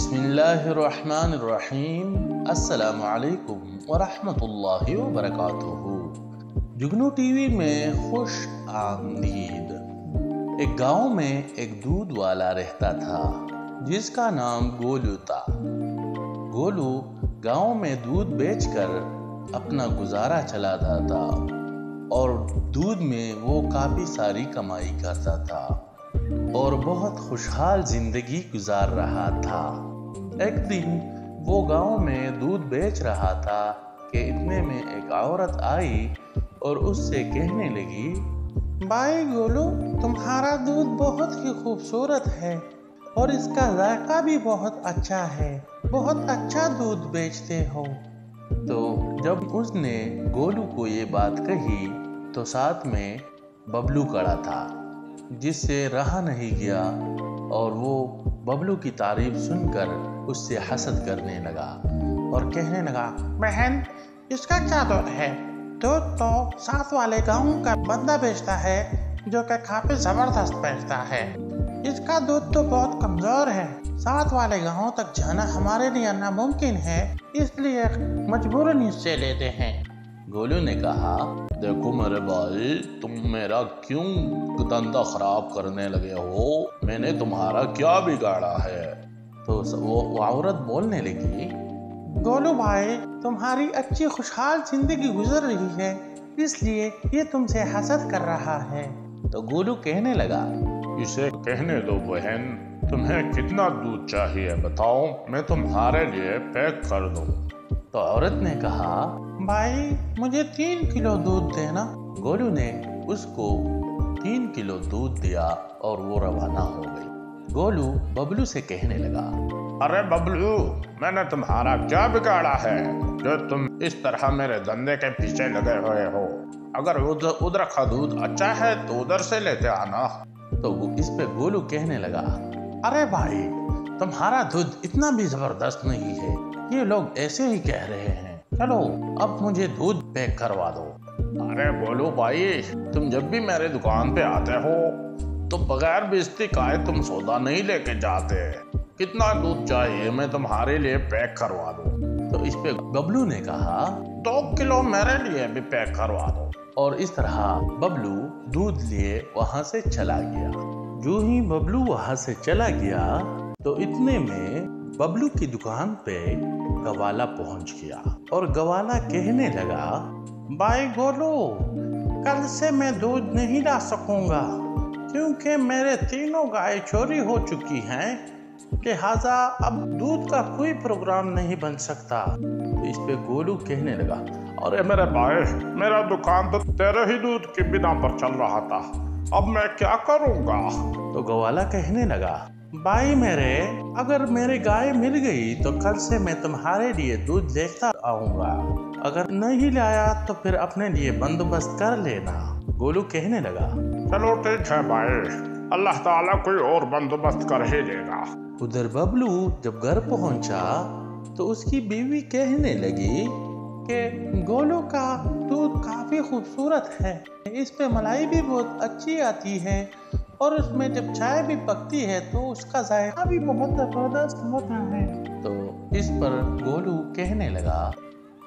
بسم اللہ الرحمن الرحیم۔ السلام علیکم ورحمۃ اللہ وبرکاتہ۔ جگنو ٹی وی میں خوش آمدید۔ ایک گاؤں میں ایک دودھ والا رہتا تھا جس کا نام گولو تھا۔ گولو گاؤں میں دودھ بیچ کر اپنا گزارا چلاتا تھا اور دودھ میں وہ کافی ساری کمائی کرتا تھا اور بہت خوشحال زندگی گزار رہا تھا۔ ایک دن وہ گاؤں میں دودھ بیچ رہا تھا کہ اتنے میں ایک عورت آئی اور اس سے کہنے لگی، بھائی گولو، تمہارا دودھ بہت ہی خوبصورت ہے اور اس کا ذائقہ بھی بہت اچھا ہے، بہت اچھا دودھ بیچتے ہو۔ تو جب اس نے گولو کو یہ بات کہی تو ساتھ میں ببلو کھڑا تھا جس سے رہا نہیں گیا اور وہ ببلو کی تعریف سن کر اس سے حسد کرنے لگا اور کہنے لگا، بہن، اس کا کیا دودھ ہے؟ دودھ تو ساتھ والے گاؤں کا بندہ بیچتا ہے جو کہ کافی زبردست بیچتا ہے۔ اس کا دودھ تو بہت کمزور ہے، ساتھ والے گاؤں تک جانا ہمارے لیے ناممکن ہے، اس لیے مجبوراً اس سے لیتے ہیں۔ گولو نے کہا، دیکھو میرے بھائی، تم میرا کیوں دھندا خراب کرنے لگے ہو؟ میں نے تمہارا کیا بگاڑا ہے؟ تو وہ عورت بولنے لگی، گولو بھائی، تمہاری اچھی خوشحال زندگی گزر رہی ہے، اس لیے یہ تم سے حسد کر رہا ہے۔ تو گولو کہنے لگا، اسے کہنے دو بہن، تمہیں کتنا دودھ چاہیے بتاؤ، میں تمہارے لیے پیک کر دوں۔ تو عورت نے کہا، بھائی مجھے 3 کلو دودھ دینا۔ گولو نے اس کو 3 کلو دودھ دیا اور وہ روانہ ہو گئی۔ گولو ببلو سے کہنے لگا، ارے ببلو، میں نے تمہارا کیا بگاڑا ہے جو تم اس طرح میرے دھندے کے پیچھے لگے ہوئے ہو؟ اگر ادھر کا دودھ اچھا ہے تو ادھر سے لیتے آنا۔ تو اس پہ گولو کہنے لگا، ارے بھائی، تمہارا دودھ اتنا بھی زبردست نہیں ہے، یہ لوگ ایسے ہی کہہ رہے ہیں، چلو اب مجھے دودھ پیک کروا دو۔ ارے بولو بھائی، تم جب بھی میرے دکان پہ آتے ہو تو بغیر بیزتی کائے تم سودا نہیں لے کے جاتے۔ کتنا دودھ چاہیے میں تمہارے لیے پیک کروا دوں؟ تو اس پہ ببلو نے کہا، 2 کلو میرے لیے بھی پیک کروا دو۔ اور اس طرح ببلو دودھ لیے وہاں سے چلا گیا۔ جو ہی ببلو وہاں سے چلا گیا تو اتنے میں ببلو کی دکان پہ گوالا پہنچ گیا اور گوالا کہنے لگا، بھائی گولو، کل سے میں دودھ نہیں لا سکوں گا کیونکہ میرے 3 گائے چوری ہو چکی ہیں، لہٰذا اب دودھ کا کوئی پروگرام نہیں بن سکتا۔ تو اس پہ گولو کہنے لگا، ارے میرے بھائی، میرا دکان تو تیرے ہی دودھ کی بنا پر چل رہا تھا، اب میں کیا کروں گا؟ تو گوالا کہنے لگا، بھائی میرے، اگر میری گائے مل گئی تو کل سے میں تمہارے لیے دودھ لیتا آؤں گا، اگر نہیں لایا تو پھر اپنے لیے بندوبست کر لینا۔ گولو کہنے لگا، چلو ٹھیک ہے بھائی، اللہ تعالیٰ کوئی اور بندوبست کر ہی دے گا۔ ادھر ببلو جب گھر پہنچا تو اس کی بیوی کہنے لگی کہ گولو کا دودھ کافی خوبصورت ہے، اس پہ ملائی بھی بہت اچھی آتی ہے اور اس میں جب چائے بھی پکتی ہے تو اس کا ذائقہ بھی بہت زبردست ہوتا ہے۔ تو اس پر گولو کہنے لگا،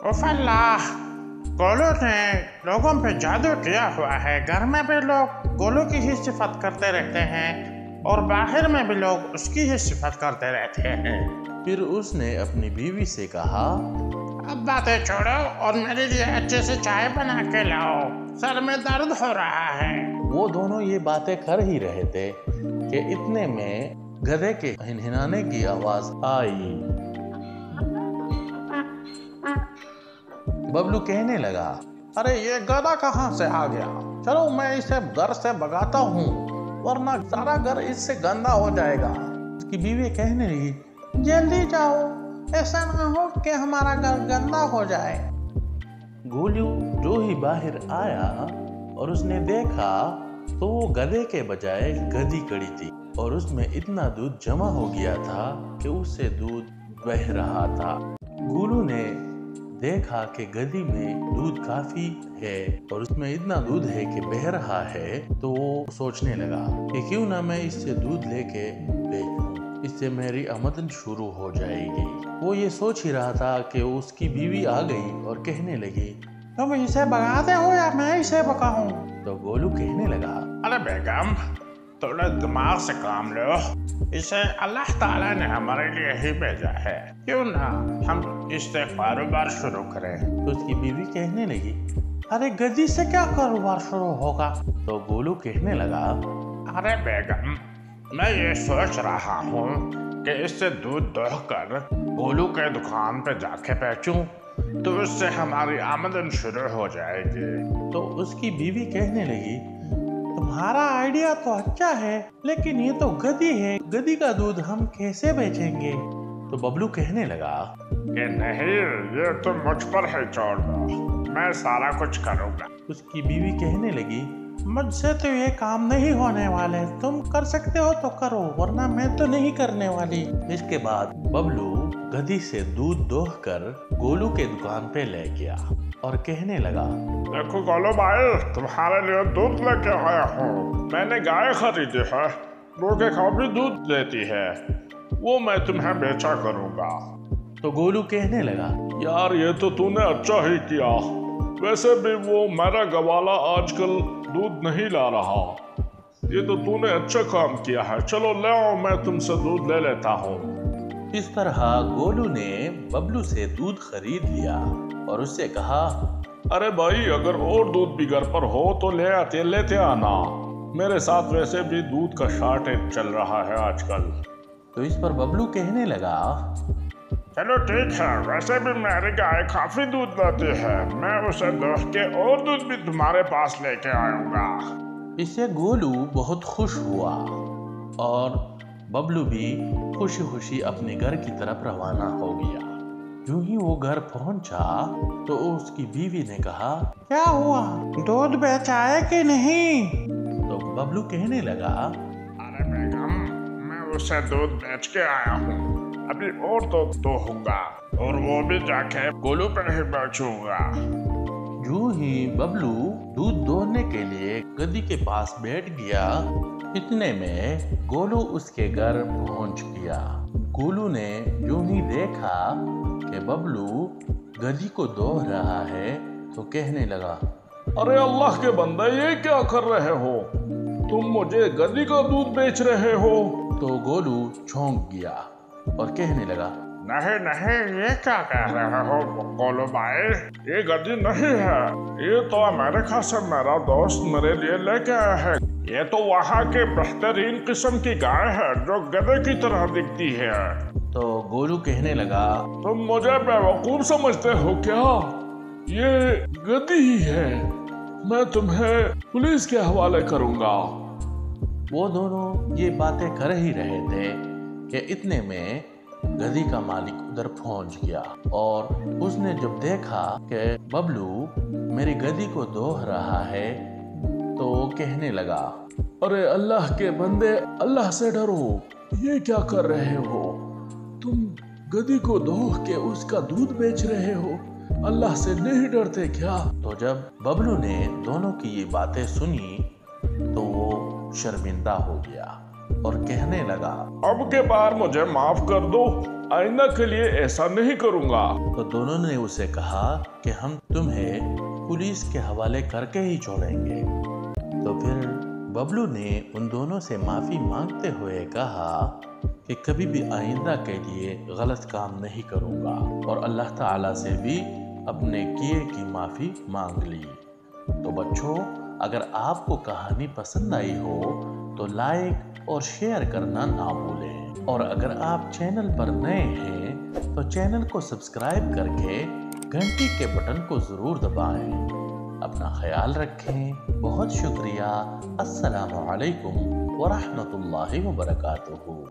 اوف اللہ، گولو نے لوگوں پہ جادو کیا ہوا ہے، گھر میں بھی لوگ گولو کی ہی صفت کرتے رہتے ہیں اور باہر میں بھی لوگ اس کی ہی صفت کرتے رہتے ہیں۔ پھر اس نے اپنی بیوی سے کہا، اب باتیں چھوڑو اور میرے لیے اچھے سے چائے بنا کے لاؤ، سر میں درد ہو رہا ہے۔ وہ دونوں یہ باتیں کر ہی رہے تھے کہ اتنے میں گدھے کے ہنہنانے کی آواز آئی۔ ببلو کہنے لگا، ارے یہ گدھا کہاں سے آ گیا؟ چلو میں اسے گھر سے بھگاتا ہوں ورنہ سارا گھر اس سے گندا ہو جائے گا۔ اس کی بیوی کہنے لگی، جلدی جاؤ، ایسا نہ ہو کہ ہمارا گھر گندا ہو جائے۔ گولو جو ہی باہر آیا اور اس نے دیکھا تو وہ گدھے کے بجائے گدھی کڑی تھی اور اس میں اتنا دودھ جمع ہو گیا تھا کہ اس سے دودھ بہہ رہا تھا۔ گولو نے دیکھا کہ گدھی میں دودھ کافی ہے اور اس میں اتنا دودھ ہے کہ بہہ رہا ہے، تو وہ سوچنے لگا کہ کیوں نہ میں اس سے دودھ لے کے بیچوں۔ اس سے میری آمدن شروع ہو جائے گی۔ وہ یہ سوچ ہی رہا تھا کہ اس کی بیوی آ گئی اور کہنے لگی، تم اسے بھگاتے ہو یا میں اسے بھگاؤں؟ تو گولو کہنے لگا، ارے بیگم، تھوڑا دماغ سے کام لو، اسے اللہ تعالیٰ نے ہمارے لیے ہی بھیجا ہے، کیوں نہ ہم اس سے کاروبار شروع کریں؟ تو اس کی بیوی کہنے لگی، ارے گدی سے کیا کاروبار شروع ہوگا؟ تو گولو کہنے لگا، ارے بیگم، میں یہ سوچ رہا ہوں کہ اس سے دودھ دوہ کر گولو کے دکان پہ جا کے بیچوں تو اس سے ہماری آمدن شروع ہو جائے گی۔ تو اس کی بیوی کہنے لگی، تمہارا آئیڈیا تو اچھا ہے، لیکن یہ تو گدی ہے، گدی کا دودھ ہم کیسے بیچیں گے؟ تو ببلو کہنے لگا کہ نہیں، یہ تم مجھ پر ہے چھوڑ دو، میں سارا کچھ کروں گا۔ اس کی بیوی کہنے لگی، مجھ سے تو یہ کام نہیں ہونے والے، تم کر سکتے ہو تو کرو، ورنہ میں تو نہیں کرنے والی۔ اس کے بعد ببلو گدی سے دودھ دوہ کر گولو کے دکان پہ لے گیا اور کہنے لگا، دیکھو گولو بھائی، تمہارے لیے دودھ لے کے آیا ہوں، میں نے گائے خریدی ہے جو کہ کافی دودھ دیتی ہے، وہ میں تمہیں بیچا کروں گا۔ تو گولو کہنے لگا، یار یہ تو نے اچھا ہی کیا، ویسے بھی وہ میرا گوالا آج کل دودھ نہیں لا رہا، یہ تو نے اچھا کام کیا ہے، چلو لے آؤ، میں تم سے دودھ لے لیتا ہوں۔ اس طرح گولو نے ببلو سے دودھ خرید لیا اور اس سے کہا، ارے بھائی، اگر اور دودھ بھی گھر پر ہو تو لیتے آنا، میرے ساتھ ویسے بھی دودھ کا شارٹیج چل رہا ہے آج کل۔ تو اس پر ببلو کہنے لگا، چلو ٹھیک ہے، ویسے بھی میری گائے کافی دودھ دیتی ہے، میں اسے دوہ کے اور دودھ بھی تمہارے پاس لے کے آؤں گا۔ اس سے گولو بہت خوش ہوا اور ببلو بھی خوشی خوشی اپنے گھر کی طرف روانہ ہو گیا۔ جو ہی وہ گھر پہنچا تو اس کی بیوی نے کہا، کیا ہوا، دودھ بیچا ہے کہ نہیں؟ تو ببلو کہنے لگا، ارے بیگم، میں اسے دودھ بیچ کے آیا ہوں، ابھی اور تو دوہوں گا اور وہ بھی جا کے گولو پہ ہی بیچوں گا۔ جو ہی ببلو دودھ دوہنے کے لیے گدی کے پاس بیٹھ گیا، اتنے میں گولو اس کے گھر پہنچ گیا۔ گولو نے جو ہی دیکھا کہ ببلو گدی کو دوہ رہا ہے تو کہنے لگا، ارے اللہ کے بندے، یہ کیا کر رہے ہو؟ تم مجھے گدی کا دودھ بیچ رہے ہو؟ تو گولو چونک گیا اور کہنے لگا، نہیں، یہ کیا کہہ رہے ہو گولو بھائی، یہ گدی نہیں ہے، یہ تو امریکہ سے میرا دوست میرے لیے لے کے آیا ہے، یہ تو وہاں کے بہترین قسم کی گائے ہے جو گدے کی طرح دکھتی ہے۔ تو گولو کہنے لگا، تم مجھے بیوقوف سمجھتے ہو کیا؟ یہ گدی ہی ہے، میں تمہیں پولیس کے حوالے کروں گا۔ وہ دونوں یہ باتیں کر ہی رہے تھے کہ اتنے میں گدی کا مالک ادھر پہنچ گیا اور اس نے جب دیکھا کہ ببلو میری گدی کو دوہ رہا ہے تو کہنے لگا، ارے اللہ کے بندے، اللہ سے ڈرو، یہ کیا کر رہے ہو؟ تم گدی کو دوہ کے اس کا دودھ بیچ رہے ہو، اللہ سے نہیں ڈرتے کیا؟ تو جب ببلو نے دونوں کی یہ باتیں سنی تو وہ شرمندہ ہو گیا اور کہنے لگا، اب کے بار مجھے معاف کر دو، آئندہ کے لیے ایسا نہیں کروں گا۔ تو دونوں نے اسے کہا کہ ہم تمہیں پولیس کے حوالے کر کے ہی چھوڑیں گے۔ تو پھر ببلو نے ان دونوں سے معافی مانگتے ہوئے کہا کہ کبھی بھی آئندہ کے لیے غلط کام نہیں کروں گا، اور اللہ تعالیٰ سے بھی اپنے کیے کی معافی مانگ لی۔ تو بچوں، اگر آپ کو کہانی پسند آئی ہو تو لائک اور شیئر کرنا نہ بھولیں، اور اگر آپ چینل پر نئے ہیں تو چینل کو سبسکرائب کر کے گھنٹی کے بٹن کو ضرور دبائیں۔ اپنا خیال رکھیں، بہت شکریہ۔ السلام علیکم ورحمۃ اللہ وبرکاتہ۔